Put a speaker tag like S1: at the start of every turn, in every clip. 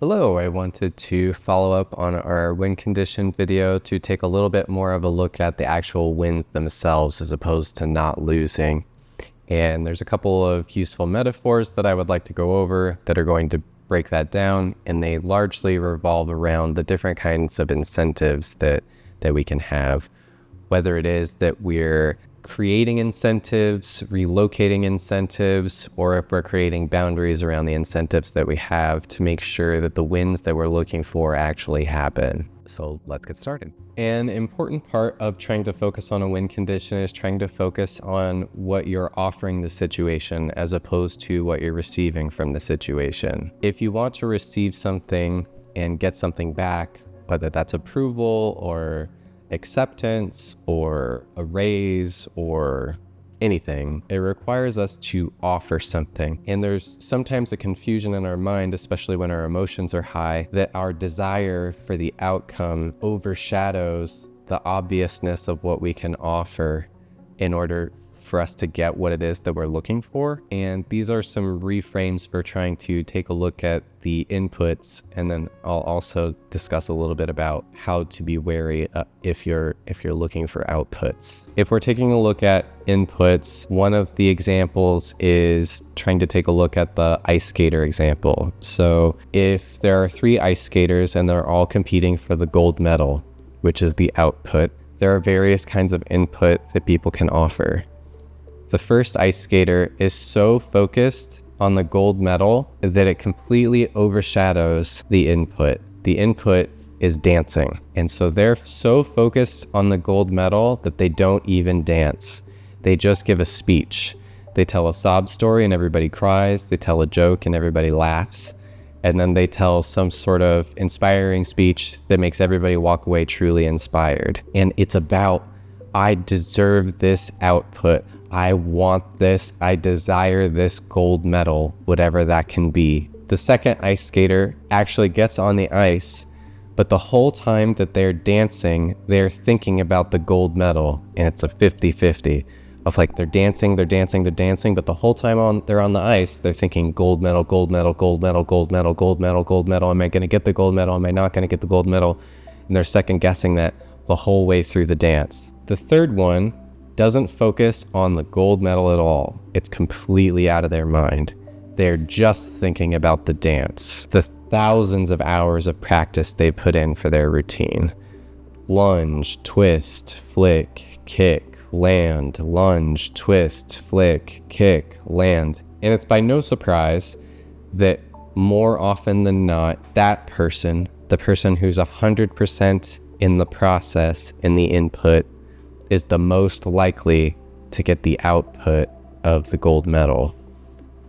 S1: Hello, I wanted to follow up on our win condition video to take a little bit more of a look at the actual wins themselves as opposed to not losing. And there's a couple of useful metaphors that I would like to go over that are going to break that down, and they largely revolve around the different kinds of incentives that we can have, whether it is that we're creating incentives, relocating incentives, or if we're creating boundaries around the incentives that we have to make sure that the wins that we're looking for actually happen. So let's get started. An important part of trying to focus on a win condition is trying to focus on what you're offering the situation as opposed to what you're receiving from the situation. If you want to receive something and get something back, whether that's approval or acceptance or a raise or anything, it requires us to offer something. And there's sometimes a confusion in our mind, especially when our emotions are high, that our desire for the outcome overshadows the obviousness of what we can offer in order for us to get what it is that we're looking for. And these are some reframes for trying to take a look at the inputs, and then I'll also discuss a little bit about how to be wary if you're looking for outputs. If we're taking a look at inputs, one of the examples is trying to take a look at the ice skater example. So if there are 3 ice skaters and they're all competing for the gold medal, which is the output, there are various kinds of input that people can offer. The first ice skater is so focused on the gold medal that it completely overshadows the input. The input is dancing. And so they're so focused on the gold medal that they don't even dance. They just give a speech. They tell a sob story and everybody cries. They tell a joke and everybody laughs. And then they tell some sort of inspiring speech that makes everybody walk away truly inspired. And it's about, I deserve this output. I want this, I desire this gold medal, whatever that can be. The second ice skater actually gets on the ice, but the whole time that they're dancing, they're thinking about the gold medal, and it's a 50-50 of like they're dancing, but the whole time they're on the ice, they're thinking gold medal, gold medal, gold medal, gold medal, gold medal, gold medal. Am I going to get the gold medal? Am I not going to get the gold medal? And they're second guessing that the whole way through the dance. The third one doesn't focus on the gold medal at all. It's completely out of their mind. They're just thinking about the dance, the thousands of hours of practice they put in for their routine. Lunge, twist, flick, kick, land, lunge, twist, flick, kick, land. And it's by no surprise that more often than not, that person, the person who's 100% in the process, in the input, is the most likely to get the output of the gold medal.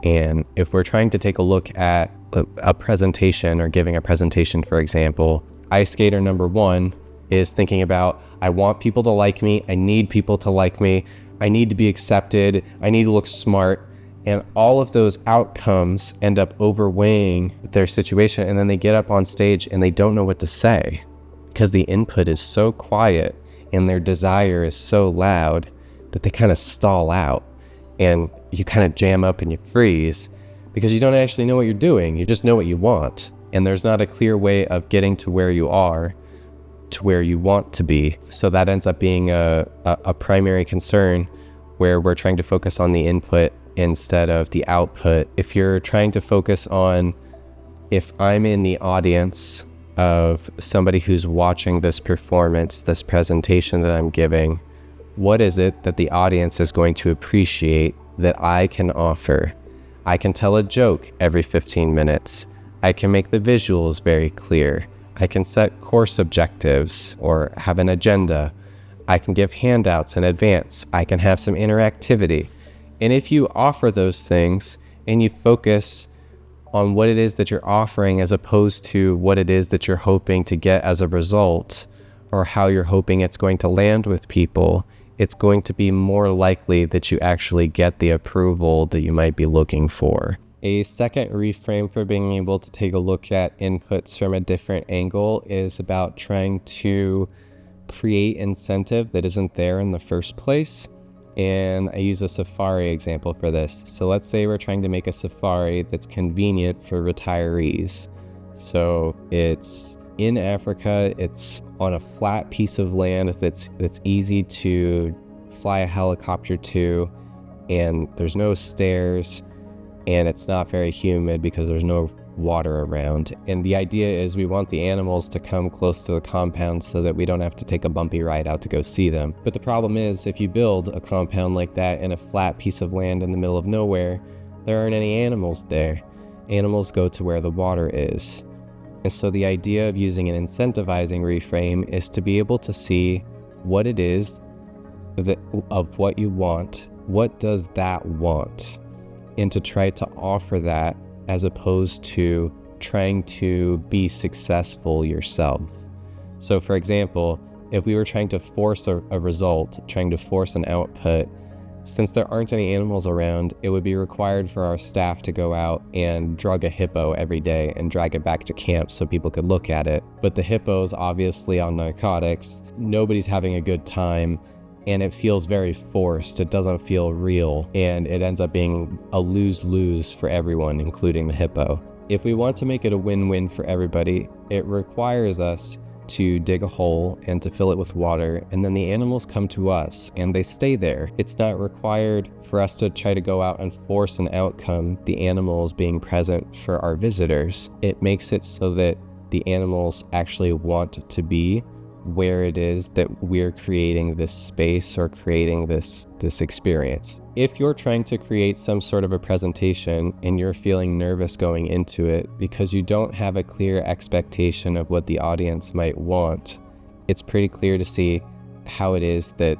S1: And if we're trying to take a look at a presentation or giving a presentation, for example, ice skater number 1 is thinking about, I want people to like me, I need people to like me, I need to be accepted, I need to look smart, and all of those outcomes end up overweighing their situation, and then they get up on stage and they don't know what to say because the input is so quiet and their desire is so loud that they kind of stall out, and you kind of jam up and you freeze because you don't actually know what you're doing. You just know what you want, and there's not a clear way of getting to where you are, to where you want to be. So that ends up being a primary concern where we're trying to focus on the input instead of the output. If you're trying to focus on, if I'm in the audience of somebody who's watching this performance, this presentation that I'm giving, what is it that the audience is going to appreciate that I can offer? I can tell a joke every 15 minutes. I can make the visuals very clear. I can set course objectives or have an agenda. I can give handouts in advance. I can have some interactivity. And if you offer those things and you focus on what it is that you're offering as opposed to what it is that you're hoping to get as a result, or how you're hoping it's going to land with people, it's going to be more likely that you actually get the approval that you might be looking for. A second reframe for being able to take a look at inputs from a different angle is about trying to create incentive that isn't there in the first place. And I use a safari example for this. So let's say we're trying to make a safari that's convenient for retirees. So it's in Africa, it's on a flat piece of land that's easy to fly a helicopter to, and there's no stairs, and it's not very humid because there's no water around. And the idea is we want the animals to come close to the compound so that we don't have to take a bumpy ride out to go see them. But the problem is, if you build a compound like that in a flat piece of land in the middle of nowhere, there aren't any animals there. Animals go to where the water is. And so the idea of using an incentivizing reframe is to be able to see what it is of what you want. What does that want? And to try to offer that, as opposed to trying to be successful yourself. So for example, if we were trying to force a result, trying to force an output, since there aren't any animals around, it would be required for our staff to go out and drug a hippo every day and drag it back to camp so people could look at it. But the hippo's obviously on narcotics, nobody's having a good time, and it feels very forced. It doesn't feel real, and it ends up being a lose-lose for everyone, including the hippo. If we want to make it a win-win for everybody, it requires us to dig a hole and to fill it with water, and then the animals come to us and they stay there. It's not required for us to try to go out and force an outcome, the animals being present for our visitors. It makes it so that the animals actually want to be where it is that we're creating this space or creating this experience. If you're trying to create some sort of a presentation and you're feeling nervous going into it because you don't have a clear expectation of what the audience might want, it's pretty clear to see how it is that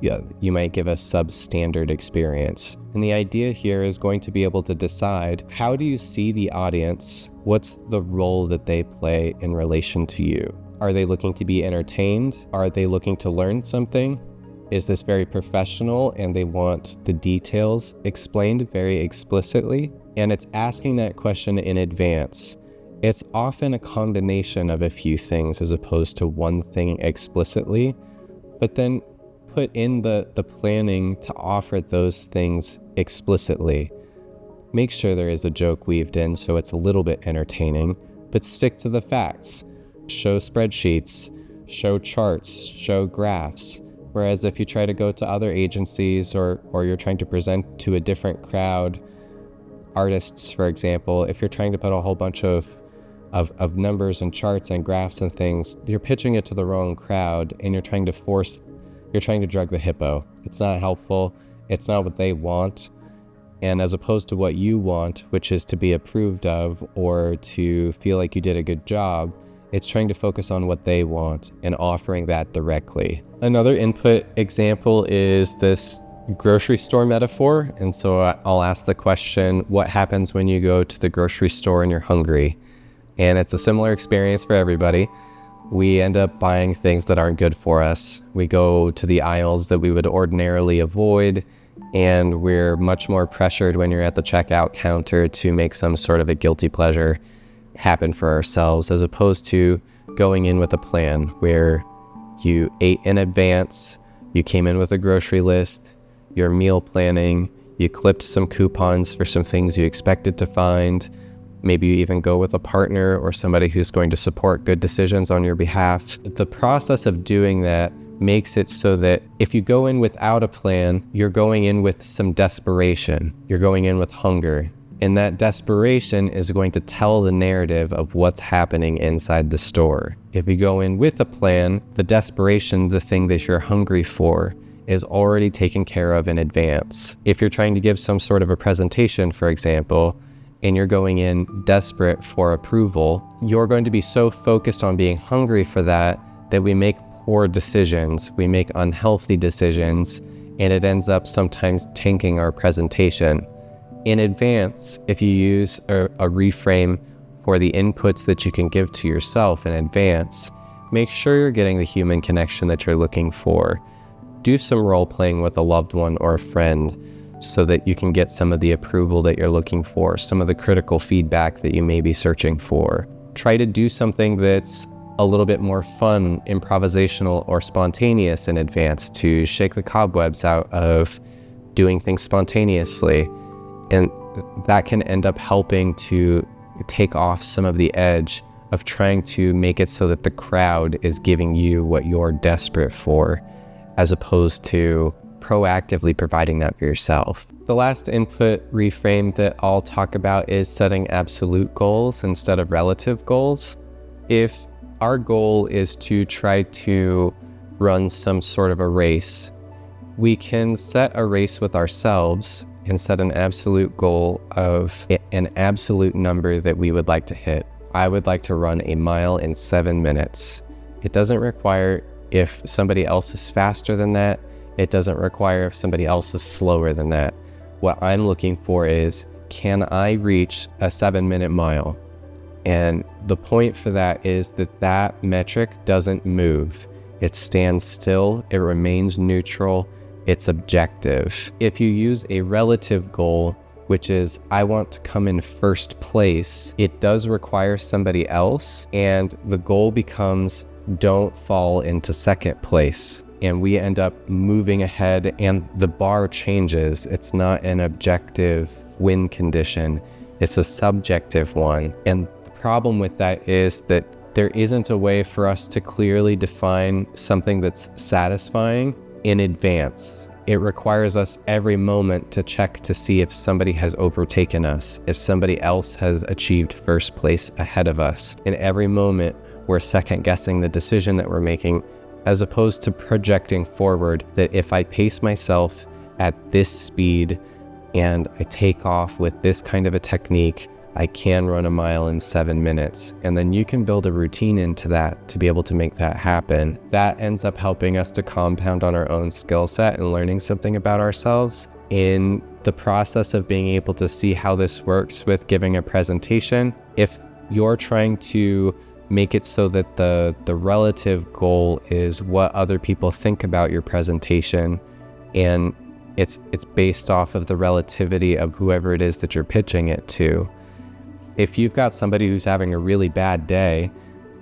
S1: you might give a substandard experience. And the idea here is going to be able to decide, how do you see the audience? What's the role that they play in relation to you? Are they looking to be entertained? Are they looking to learn something? Is this very professional and they want the details explained very explicitly? And it's asking that question in advance. It's often a combination of a few things as opposed to one thing explicitly, but then put in the planning to offer those things explicitly. Make sure there is a joke weaved in so it's a little bit entertaining, but stick to the facts. Show spreadsheets, show charts, show graphs. Whereas if you try to go to other agencies or you're trying to present to a different crowd, artists, for example, if you're trying to put a whole bunch of numbers and charts and graphs and things, you're pitching it to the wrong crowd and you're trying to drug the hippo. It's not helpful. It's not what they want. And as opposed to what you want, which is to be approved of or to feel like you did a good job, it's trying to focus on what they want and offering that directly. Another input example is this grocery store metaphor. And so I'll ask the question, what happens when you go to the grocery store and you're hungry? And it's a similar experience for everybody. We end up buying things that aren't good for us. We go to the aisles that we would ordinarily avoid, and we're much more pressured when you're at the checkout counter to make some sort of a guilty pleasure happen for ourselves, as opposed to going in with a plan where you ate in advance, you came in with a grocery list, you're meal planning, you clipped some coupons for some things you expected to find. Maybe you even go with a partner or somebody who's going to support good decisions on your behalf. The process of doing that makes it so that if you go in without a plan, you're going in with some desperation. You're going in with hunger. And that desperation is going to tell the narrative of what's happening inside the store. If you go in with a plan, the desperation, the thing that you're hungry for, is already taken care of in advance. If you're trying to give some sort of a presentation, for example, and you're going in desperate for approval, you're going to be so focused on being hungry for that we make poor decisions, we make unhealthy decisions, and it ends up sometimes tanking our presentation. In advance, if you use a reframe for the inputs that you can give to yourself in advance, make sure you're getting the human connection that you're looking for. Do some role playing with a loved one or a friend so that you can get some of the approval that you're looking for, some of the critical feedback that you may be searching for. Try to do something that's a little bit more fun, improvisational, or spontaneous in advance to shake the cobwebs out of doing things spontaneously. And that can end up helping to take off some of the edge of trying to make it so that the crowd is giving you what you're desperate for, as opposed to proactively providing that for yourself. The last input reframe that I'll talk about is setting absolute goals instead of relative goals. If our goal is to try to run some sort of a race, we can set a race with ourselves and set an absolute goal of an absolute number that we would like to hit. I would like to run a mile in 7 minutes. It doesn't require if somebody else is faster than that. It doesn't require if somebody else is slower than that. What I'm looking for is, can I reach a 7-minute mile? And the point for that is that metric doesn't move. It stands still, it remains neutral, it's objective. If you use a relative goal, which is I want to come in first place, it does require somebody else, and the goal becomes don't fall into second place. And we end up moving ahead and the bar changes. It's not an objective win condition, it's a subjective one. And the problem with that is that there isn't a way for us to clearly define something that's satisfying in advance. It requires us every moment to check to see if somebody has overtaken us, if somebody else has achieved first place ahead of us. In every moment, we're second guessing the decision that we're making, as opposed to projecting forward that if I pace myself at this speed and I take off with this kind of a technique, I can run a mile in 7 minutes. And then you can build a routine into that to be able to make that happen. That ends up helping us to compound on our own skill set and learning something about ourselves. In the process of being able to see how this works with giving a presentation, if you're trying to make it so that the relative goal is what other people think about your presentation, and it's based off of the relativity of whoever it is that you're pitching it to. If you've got somebody who's having a really bad day,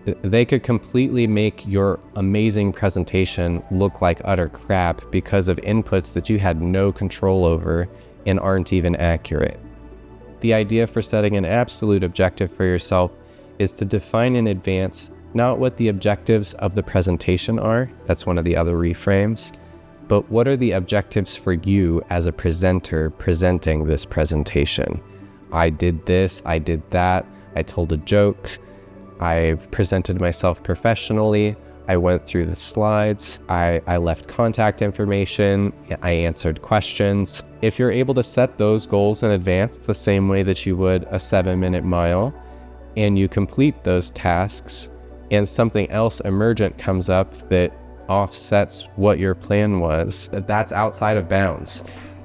S1: they could completely make your amazing presentation look like utter crap because of inputs that you had no control over and aren't even accurate. The idea for setting an absolute objective for yourself is to define in advance not what the objectives of the presentation are, that's one of the other reframes, but what are the objectives for you as a presenter presenting this presentation. I did this, I did that, I told a joke, I presented myself professionally, I went through the slides, I left contact information, I answered questions. If you're able to set those goals in advance the same way that you would a 7-minute mile, and you complete those tasks, and something else emergent comes up that offsets what your plan was, that's outside of bounds.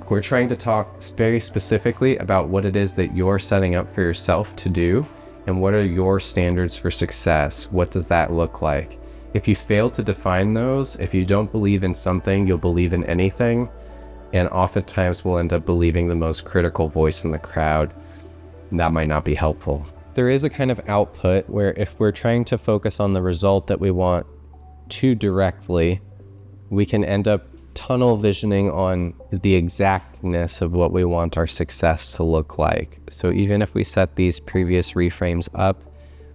S1: We're trying to talk very specifically about what it is that you're setting up for yourself to do, and what are your standards for success. What does that look like? If you fail to define those, if you don't believe in something, you'll believe in anything, and oftentimes we'll end up believing the most critical voice in the crowd. That might not be helpful. There is a kind of output where if we're trying to focus on the result that we want too directly, we can end up tunnel visioning on the exactness of what we want our success to look like. So even if we set these previous reframes up,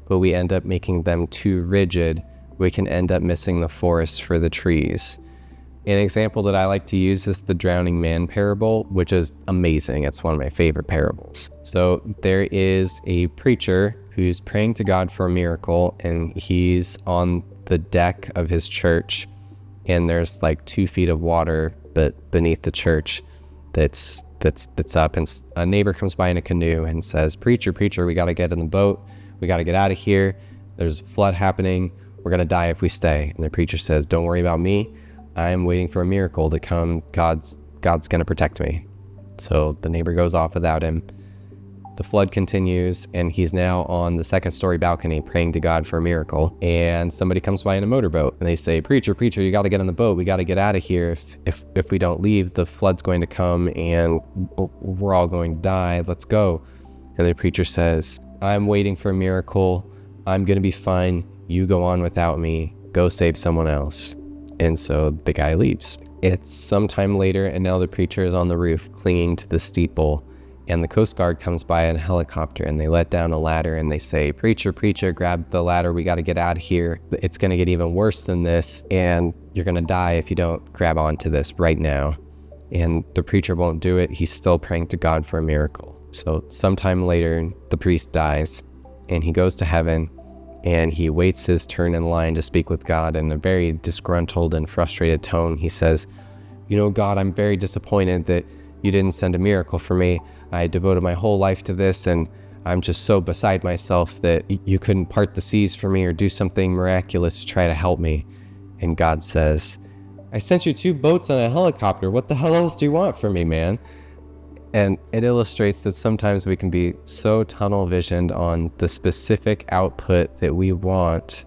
S1: but we end up making them too rigid, we can end up missing the forest for the trees. An example that I like to use is the drowning man parable, which is amazing. It's one of my favorite parables. So there is a preacher who's praying to God for a miracle, and he's on the deck of his church, and there's like 2 feet of water but beneath the church that's up, and a neighbor comes by in a canoe and says, preacher, we got to get in the boat, we got to get out of here, there's a flood happening, we're gonna die if we stay. And the preacher says, don't worry about me, I'm waiting for a miracle to come, God's gonna protect me. So the neighbor goes off without him. The flood continues, and he's now on the 2nd story balcony praying to God for a miracle. And somebody comes by in a motorboat, and they say, preacher, you got to get in the boat. We got to get out of here. If we don't leave, the flood's going to come, and we're all going to die. Let's go. And the preacher says, I'm waiting for a miracle. I'm going to be fine. You go on without me. Go save someone else. And so the guy leaves. It's sometime later, and now the preacher is on the roof clinging to the steeple, and the Coast Guard comes by in a helicopter, and they let down a ladder, and they say, preacher, grab the ladder, we got to get out of here. It's going to get even worse than this, and you're going to die if you don't grab onto this right now. And the preacher won't do it. He's still praying to God for a miracle. So sometime later, the priest dies, and he goes to heaven, and he waits his turn in line to speak with God. In a very disgruntled and frustrated tone, he says, God, I'm very disappointed that you didn't send a miracle for me. I devoted my whole life to this, and I'm just so beside myself that you couldn't part the seas for me or do something miraculous to try to help me. And God says, I sent you 2 boats and a helicopter. What the hell else do you want from me, man? And it illustrates that sometimes we can be so tunnel visioned on the specific output that we want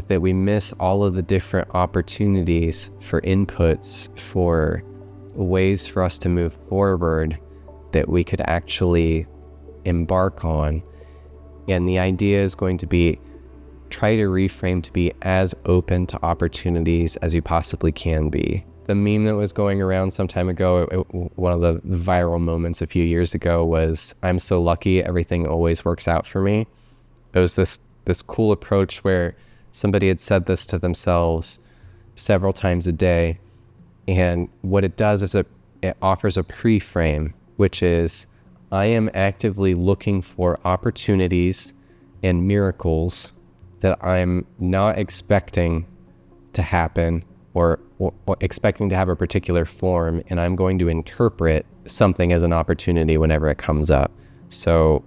S1: that we miss all of the different opportunities for inputs, for ways for us to move forward that we could actually embark on. And the idea is going to be, try to reframe to be as open to opportunities as you possibly can be. The meme that was going around some time ago, one of the viral moments a few years ago was, I'm so lucky, everything always works out for me. It was this cool approach where somebody had said this to themselves several times a day. And what it does is it offers a pre-frame, which is, I am actively looking for opportunities and miracles that I'm not expecting to happen or expecting to have a particular form, and I'm going to interpret something as an opportunity whenever it comes up. So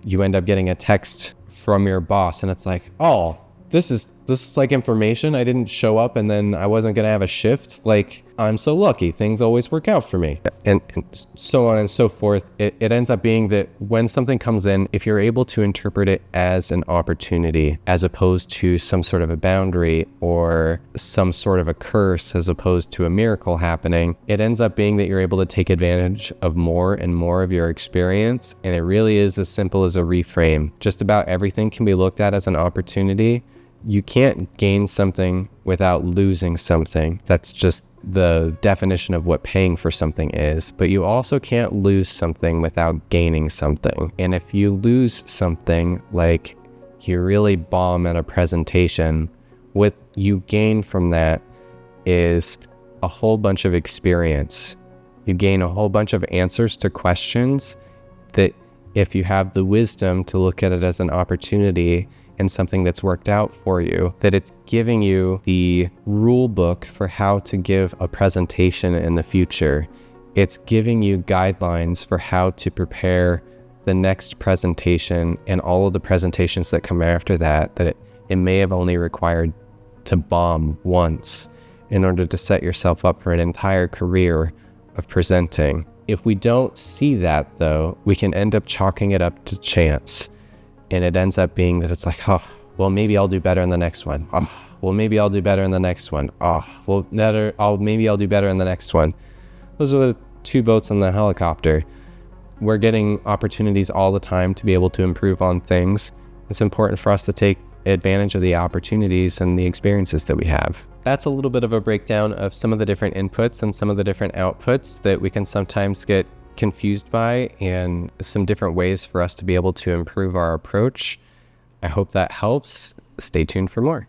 S1: you end up getting a text from your boss, and it's like, oh, this is like information. I didn't show up, and then I wasn't gonna have a shift. Like, I'm so lucky, things always work out for me, and so on and so forth. It ends up being that when something comes in, if you're able to interpret it as an opportunity as opposed to some sort of a boundary or some sort of a curse as opposed to a miracle happening, it ends up being that you're able to take advantage of more and more of your experience. And it really is as simple as a reframe. Just about everything can be looked at as an opportunity. You can't gain something without losing something. That's just the definition of what paying for something is. But you also can't lose something without gaining something. And if you lose something, like you really bomb at a presentation, what you gain from that is a whole bunch of experience. You gain a whole bunch of answers to questions that, if you have the wisdom to look at it as an opportunity and something that's worked out for you, that it's giving you the rule book for how to give a presentation in the future. It's giving you guidelines for how to prepare the next presentation and all of the presentations that come after that, it may have only required to bomb once in order to set yourself up for an entire career of presenting. If we don't see that, though, we can end up chalking it up to chance. And it ends up being that it's like, oh, well, maybe I'll do better in the next one. Oh, well, maybe I'll do better in the next one. Oh, well, maybe I'll do better in the next one. Those are the 2 boats on the helicopter. We're getting opportunities all the time to be able to improve on things. It's important for us to take advantage of the opportunities and the experiences that we have. That's a little bit of a breakdown of some of the different inputs and some of the different outputs that we can sometimes get confused by, and some different ways for us to be able to improve our approach. I hope that helps. Stay tuned for more.